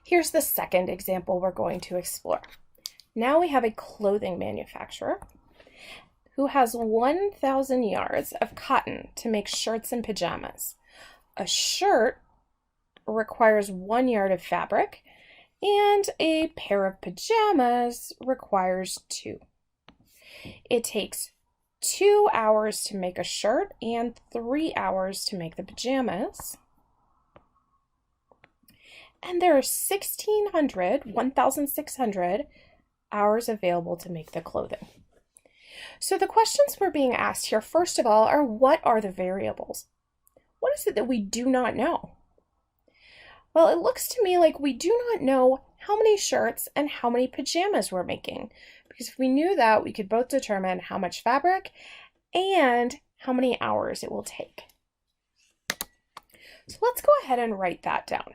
Here's the second example we're going to explore. Now we have a clothing manufacturer who has 1,000 yards of cotton to make shirts and pajamas. A shirt requires 1 yard of fabric, and a pair of pajamas requires 2. It takes 2 hours to make a shirt and 3 hours to make the pajamas. And there are 1,600 hours available to make the clothing. So the questions we're being asked here, first of all, are what are the variables? What is it that we do not know? Well, it looks to me like we do not know how many shirts and how many pajamas we're making, because if we knew that, we could both determine how much fabric and how many hours it will take. So let's go ahead and write that down.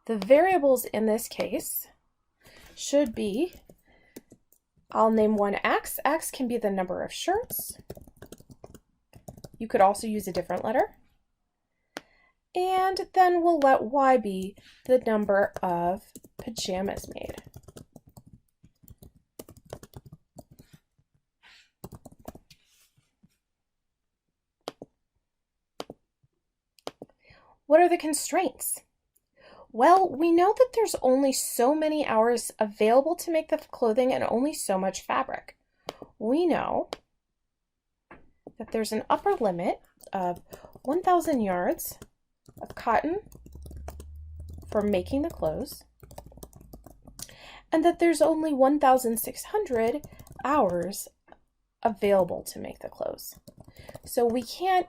The variables in this case should be, I'll name one X. X can be the number of shirts. You could also use a different letter. And then we'll let Y be the number of pajamas made. What are the constraints? Well, we know that there's only so many hours available to make the clothing and only so much fabric. We know that there's an upper limit of 1,000 yards of cotton for making the clothes, and that there's only 1,600 hours available to make the clothes. So we can't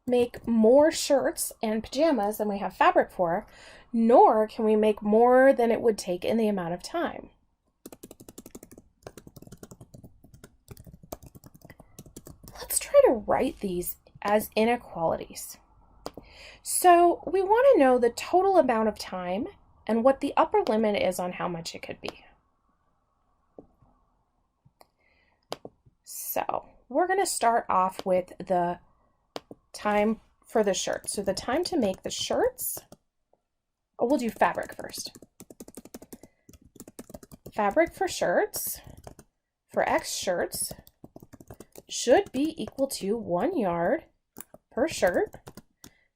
make more shirts and pajamas than we have fabric for, nor can we make more than it would take in the amount of time. Let's try to write these as inequalities. So we want to know the total amount of time and what the upper limit is on how much it could be. So we're going to start off with the time for the shirt. So the time to make the shirts, we'll do fabric first. Fabric for shirts, for X shirts, should be equal to 1 yard per shirt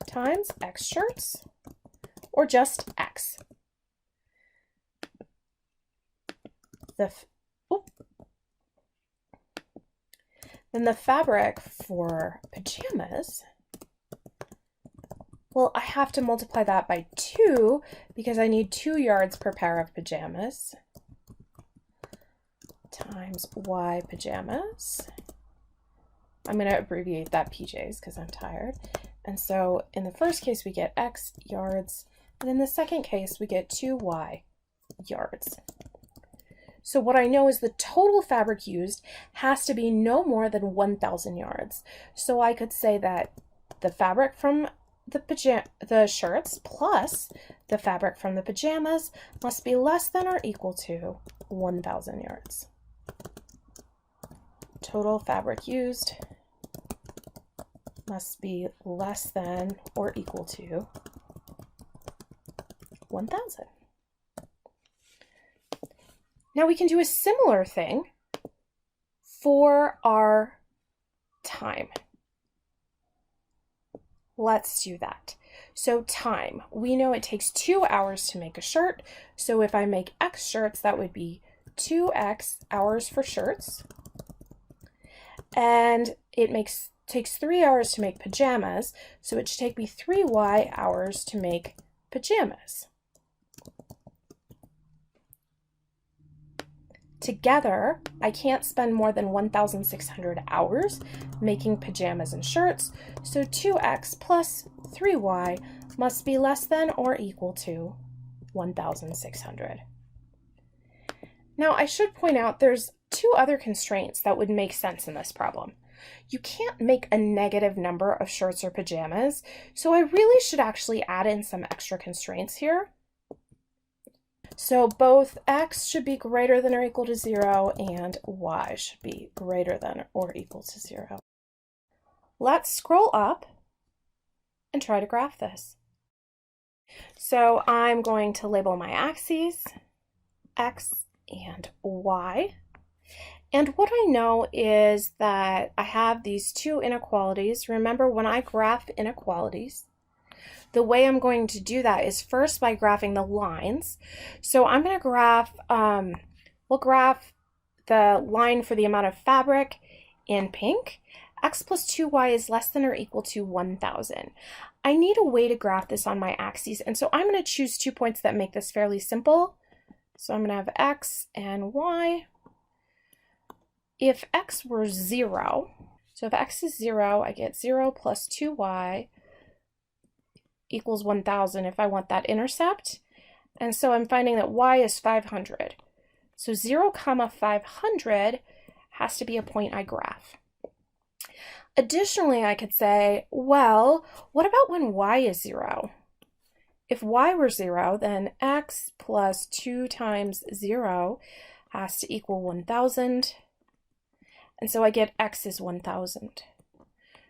times X shirts, or just X. Then the fabric for pajamas, well, I have to multiply that by 2 because I need 2 yards per pair of pajamas times Y pajamas. I'm going to abbreviate that PJs because I'm tired. And so in the first case, we get X yards, and in the second case, we get 2Y yards. So what I know is the total fabric used has to be no more than 1,000 yards. So I could say that the fabric from the shirts plus the fabric from the pajamas must be less than or equal to 1,000 yards. Total fabric used must be less than or equal to 1,000. Now we can do a similar thing for our time. Let's do that. So time, we know it takes 2 hours to make a shirt. So if I make X shirts, that would be 2X hours for shirts. And it takes 3 hours to make pajamas. So it should take me 3Y hours to make pajamas. Together, I can't spend more than 1,600 hours making pajamas and shirts, so 2X plus 3Y must be less than or equal to 1,600. Now, I should point out there's 2 other constraints that would make sense in this problem. You can't make a negative number of shirts or pajamas, so I really should actually add in some extra constraints here. So both X should be greater than or equal to 0 and Y should be greater than or equal to 0. Let's scroll up and try to graph this. So I'm going to label my axes, X and Y. And what I know is that I have these two inequalities. Remember, when I graph inequalities, the way I'm going to do that is first by graphing the lines. So I'm going to graph, we'll graph the line for the amount of fabric in pink. X plus 2y is less than or equal to 1,000. I need a way to graph this on my axes, and so I'm going to choose 2 points that make this fairly simple. So I'm going to have X and Y. If X were 0, so if X is 0, I get 0 plus 2Y equals 1,000 if I want that intercept. And so I'm finding that Y is 500. So 0, 500 has to be a point I graph. Additionally, I could say, well, what about when Y is 0? If Y were 0, then X plus 2 times 0 has to equal 1,000. And so I get X is 1,000.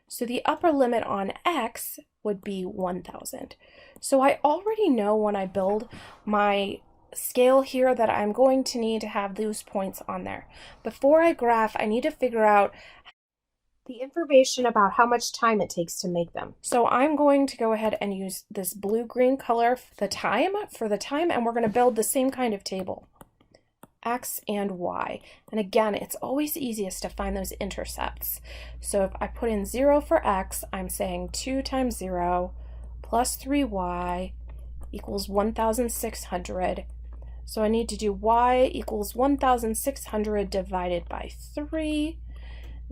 So the upper limit on X would be 1,000. So I already know when I build my scale here that I'm going to need to have those points on there. Before I graph, I need to figure out the information about how much time it takes to make them. So I'm going to go ahead and use this blue-green color for the time, and we're going to build the same kind of table. X and Y. And again, it's always easiest to find those intercepts. So if I put in 0 for X, I'm saying 2 times 0 plus 3Y equals 1,600. So I need to do Y equals 1,600 divided by 3.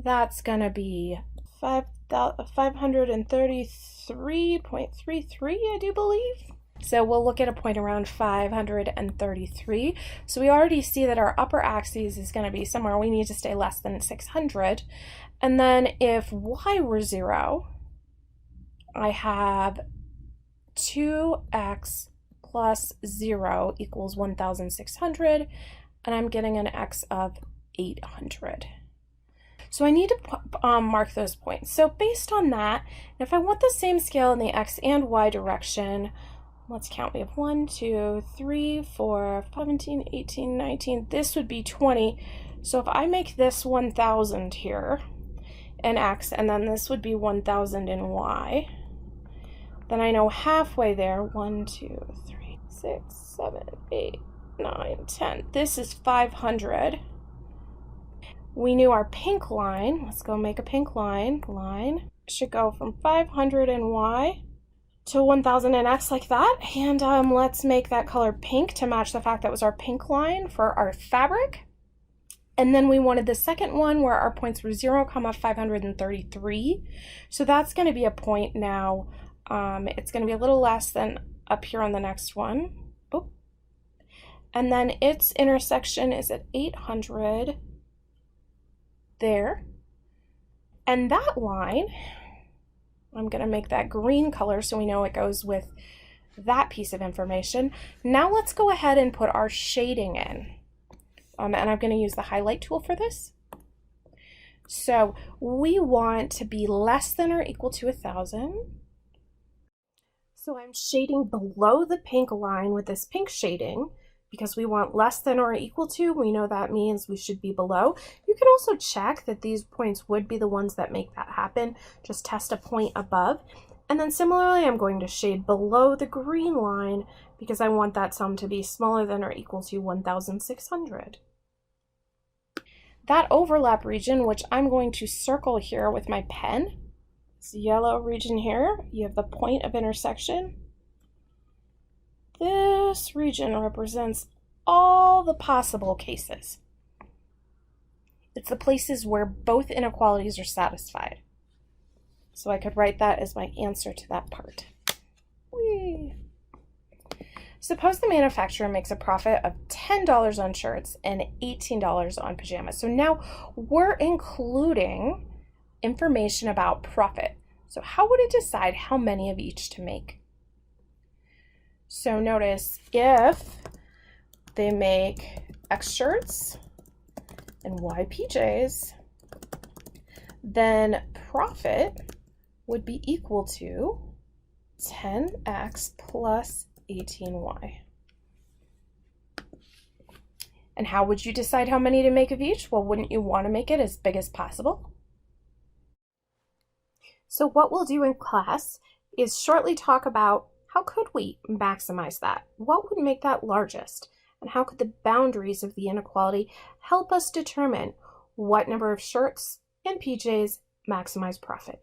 That's going to be 533.33, I do believe. So we'll look at a point around 533. So we already see that our upper axis is going to be somewhere we need to stay less than 600. And then if Y were 0, I have 2X plus 0 equals 1,600, and I'm getting an X of 800. So I need to mark those points. So based on that, if I want the same scale in the X and Y direction, let's count. We have 1, 2, 3, 4, 17, 18, 19. This would be 20. So if I make this 1,000 here in X, and then this would be 1,000 in Y, then I know halfway there, 1, 2, 3, 6, 7, 8, 9, 10. This is 500. We knew our pink line. Let's go make a pink line. Line should go from 500 in Y to 1,000 in X like that. And let's make that color pink to match the fact that was our pink line for our fabric. And then we wanted the second one where our points were 0, 533. So that's going to be a point now. It's going to be a little less than up here on the next one. Oop. And then its intersection is at 800 there. And that line, I'm going to make that green color so we know it goes with that piece of information. Now let's go ahead and put our shading in. And I'm going to use the highlight tool for this. So we want to be less than or equal to 1,000. So I'm shading below the pink line with this pink shading because we want less than or equal to. We know that means we should be below. You can also check that these points would be the ones that make that happen. Just test a point above. And then similarly, I'm going to shade below the green line because I want that sum to be smaller than or equal to 1,600. That overlap region, which I'm going to circle here with my pen, this yellow region here, you have the point of intersection. This region represents all the possible cases. It's the places where both inequalities are satisfied. So I could write that as my answer to that part. Whee! Suppose the manufacturer makes a profit of $10 on shirts and $18 on pajamas. So now we're including information about profit. So how would it decide how many of each to make? So notice if they make X shirts and Y PJs, then profit would be equal to 10x plus 18y. And how would you decide how many to make of each? Well, wouldn't you want to make it as big as possible? So what we'll do in class is shortly talk about how could we maximize that? What would make that largest? And how could the boundaries of the inequality help us determine what number of shirts and PJs maximize profit?